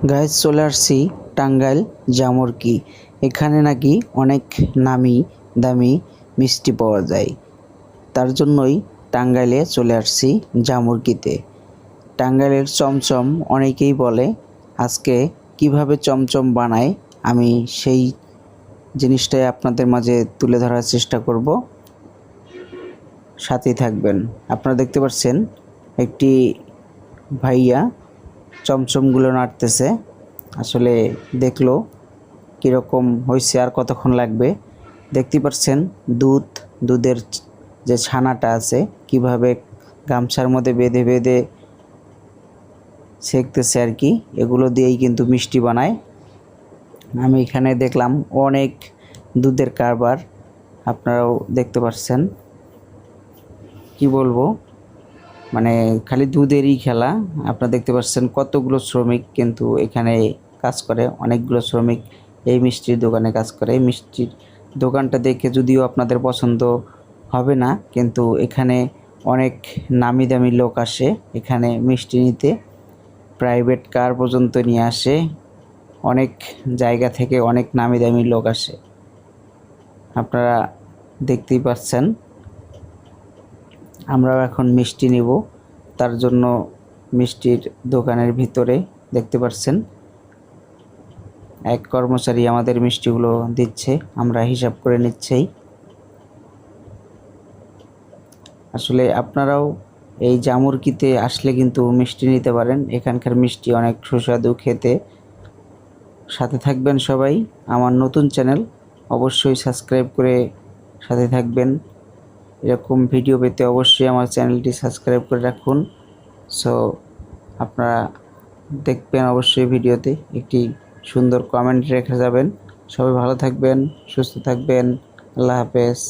Guys চলে আসছি টাঙ্গাইল জামুরকি। এখানে নাকি অনেক নামি দামি মিষ্টি পাওয়া যায়, তার জন্যই টাঙ্গাইলে চলে আসছি জামুরকিতে। টাঙ্গাইলের চমচম অনেকেই বলে, আজকে কিভাবে চমচম বানায় আমি সেই জিনিসটাই আপনাদের মাঝে তুলে ধরার চেষ্টা করব, সাথেই থাকবেন। আপনারা দেখতে পাচ্ছেন একটি ভাইয়া চমচমগুলো নাড়তেছে। আসলে দেখলো কীরকম হয়েছে আর কতক্ষণ লাগবে। দেখতে পাচ্ছেন দুধের যে ছানাটা আছে কিভাবে গামছার মধ্যে বেঁধে বেঁধে সেঁকতেছে আর কি। এগুলো দিয়েই কিন্তু মিষ্টি বানায়। আমি এখানে দেখলাম অনেক দুধের কারবার, আপনারাও দেখতে পাচ্ছেন। কি বলবো, মানে খালি দুধেরই খেলা। আপনারা দেখতে পাচ্ছেন কতগুলো শ্রমিক কিন্তু এখানে কাজ করে, অনেকগুলো শ্রমিক এই মিষ্টির দোকানে কাজ করে। এই মিষ্টির দোকানটা দেখে যদিও আপনাদের পছন্দ হবে না, কিন্তু এখানে অনেক নামি দামি লোক আসে এখানে মিষ্টি নিতে। প্রাইভেট কার পর্যন্ত নিয়ে আসে, অনেক জায়গা থেকে অনেক নামি দামি লোক আসে। আপনারা দেখতেই পাচ্ছেন। আমরাও এখন মিষ্টি নিব, তার জন্য মিষ্টির দোকানের ভিতরে দেখতে পাচ্ছেন এক কর্মচারী আমাদের মিষ্টিগুলো দিচ্ছে, আমরা হিসাব করে নিচ্ছি। আসলে আপনারাও এই জামুরকিতে আসলে কিন্তু মিষ্টি নিতে পারেন, এখানকার মিষ্টি অনেক সুস্বাদু খেতে। সাথে থাকবেন সবাই। আমার নতুন চ্যানেল অবশ্যই সাবস্ক্রাইব করে সাথে থাকবেন। এরকম ভিডিও পেতে অবশ্যই আমার চ্যানেলটি সাবস্ক্রাইব করে রাখুন। সো আপনারা দেখবেন অবশ্যই, ভিডিওতে একটি সুন্দর কমেন্ট রেখে যাবেন। সবাই ভালো থাকবেন, সুস্থ থাকবেন। আল্লাহ হাফেজ।